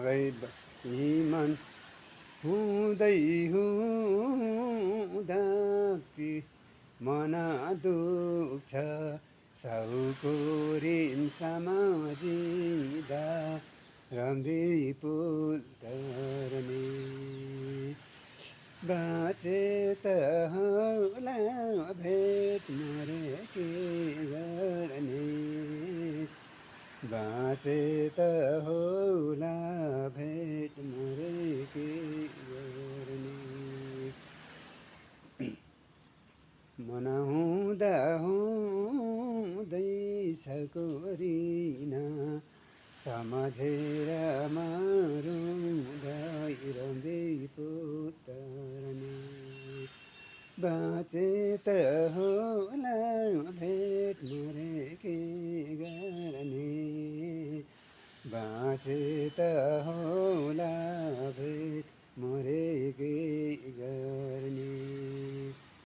बेइमान हुँदै हुँदा कि मन दुख्छ साउको ऋण सम्झिँदा रम्भी पुल तर्ने बाँचे त होला भेट मरे के गर्ने बाँचे त होला भेट मरे के गर्ने मन हुँदा हुँदैछको ऋण सम्झेर मरुँदै रम्दै पुतर्ने बाँचे त होला भेट मरे के गर्ने बाँचे त